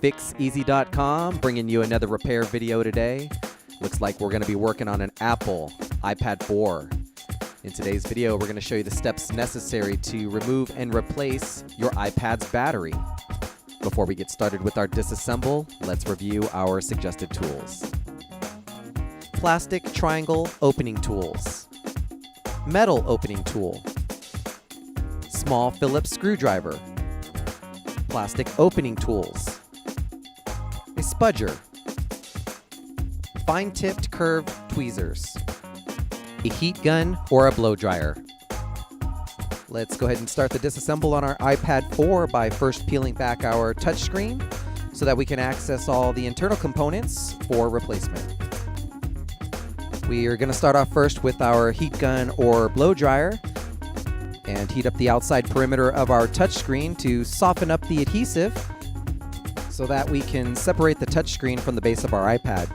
FixEasy.com, bringing you another repair video today. Looks like we're going to be working on an Apple iPad 4. In today's video, we're going to show you the steps necessary to remove and replace your iPad's battery. Before we get started with our disassemble, let's review our suggested tools. Plastic triangle opening tools. Metal opening tool. Small Phillips screwdriver. Plastic opening tools. A spudger. Fine-tipped curved tweezers. A heat gun or a blow dryer. Let's go ahead and start the disassemble on our iPad 4 by first peeling back our touchscreen so that we can access all the internal components for replacement. We are going to start off first with our heat gun or blow dryer and heat up the outside perimeter of our touchscreen to soften up the adhesive so that we can separate the touchscreen from the base of our iPad.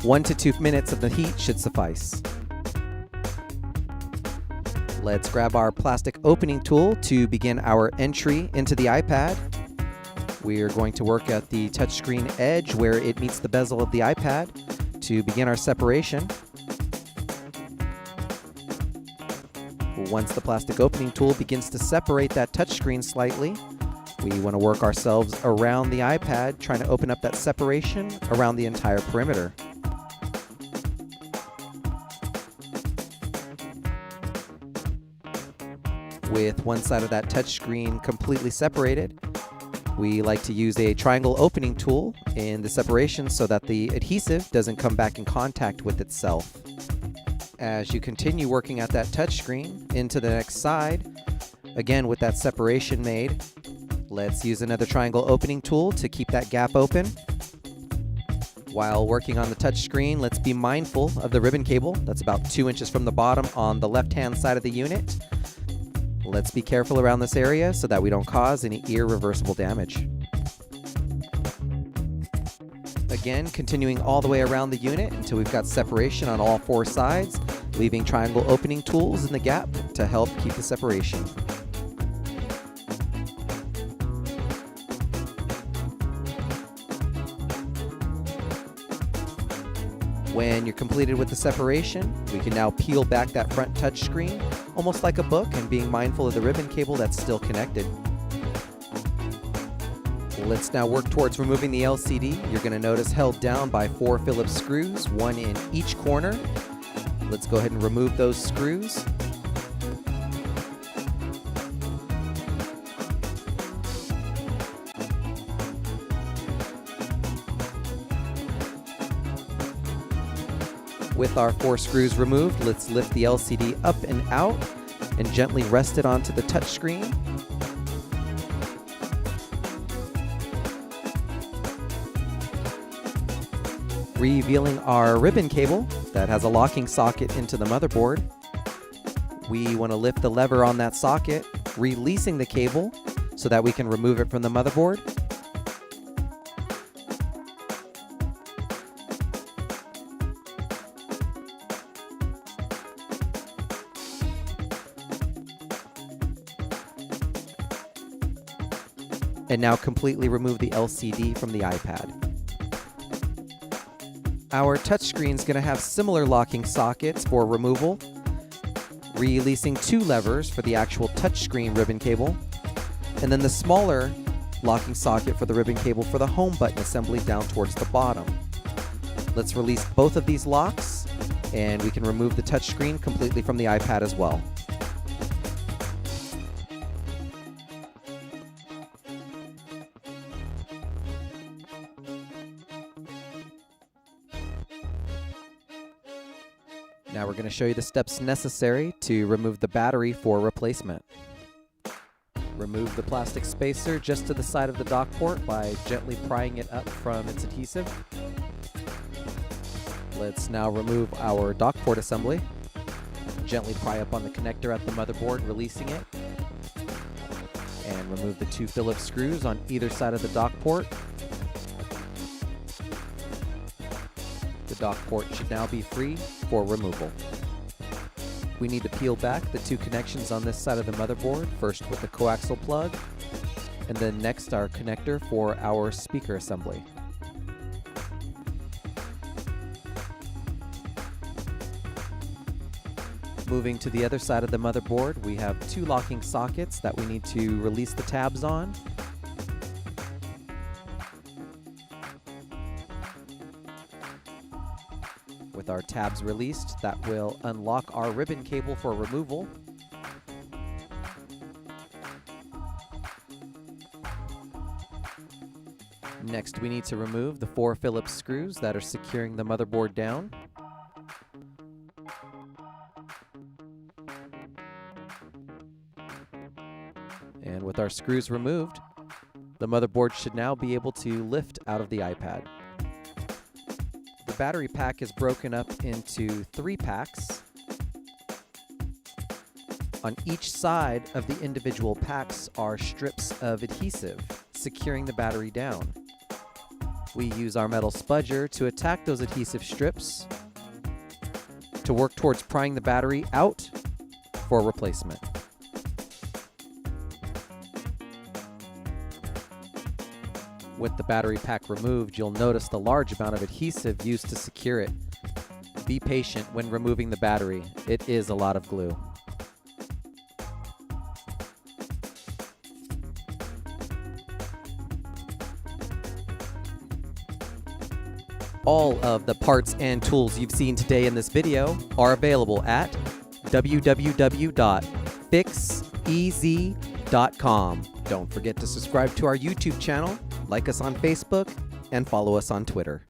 1 to 2 minutes of the heat should suffice. Let's grab our plastic opening tool to begin our entry into the iPad. We are going to work at the touchscreen edge where it meets the bezel of the iPad to begin our separation. Once the plastic opening tool begins to separate that touchscreen slightly, we want to work ourselves around the iPad, trying to open up that separation around the entire perimeter. With one side of that touchscreen completely separated, we like to use a triangle opening tool in the separation so that the adhesive doesn't come back in contact with itself. As you continue working at that touchscreen into the next side, again with that separation made, let's use another triangle opening tool to keep that gap open. While working on the touchscreen, let's be mindful of the ribbon cable that's about 2 inches from the bottom on the left-hand side of the unit. Let's be careful around this area so that we don't cause any irreversible damage. Again, continuing all the way around the unit until we've got separation on all 4 sides, leaving triangle opening tools in the gap to help keep the separation. When you're completed with the separation, we can now peel back that front touchscreen, almost like a book, and being mindful of the ribbon cable that's still connected. Let's now work towards removing the LCD. You're going to notice held down by 4 Phillips screws, 1 in each corner. Let's go ahead and remove those screws. With our 4 screws removed, let's lift the LCD up and out and gently rest it onto the touchscreen. Revealing our ribbon cable that has a locking socket into the motherboard. We want to lift the lever on that socket, releasing the cable so that we can remove it from the motherboard. And now completely remove the LCD from the iPad. Our touchscreen is going to have similar locking sockets for removal, releasing 2 levers for the actual touchscreen ribbon cable, and then the smaller locking socket for the ribbon cable for the home button assembly down towards the bottom. Let's release both of these locks, and we can remove the touchscreen completely from the iPad as well. Now we're going to show you the steps necessary to remove the battery for replacement. Remove the plastic spacer just to the side of the dock port by gently prying it up from its adhesive. Let's now remove our dock port assembly. Gently pry up on the connector at the motherboard, releasing it. And remove the 2 Phillips screws on either side of the dock port. The dock port should now be free for removal. We need to peel back the 2 connections on this side of the motherboard, first with the coaxial plug, And then next, our connector for our speaker assembly. Moving to the other side of the motherboard, we have two locking sockets that we need to release the tabs on. With our tabs released, that will unlock our ribbon cable for removal. Next, we need to remove the 4 Phillips screws that are securing the motherboard down. And with our screws removed, the motherboard should now be able to lift out of the iPad. The battery pack is broken up into 3 packs. On each side of the individual packs are strips of adhesive securing the battery down. We use our metal spudger to attack those adhesive strips to work towards prying the battery out for replacement. With the battery pack removed, you'll notice the large amount of adhesive used to secure it. Be patient when removing the battery. It is a lot of glue. All of the parts and tools you've seen today in this video are available at www.fixez.com. Don't forget to subscribe to our YouTube channel, like us on Facebook, and follow us on Twitter.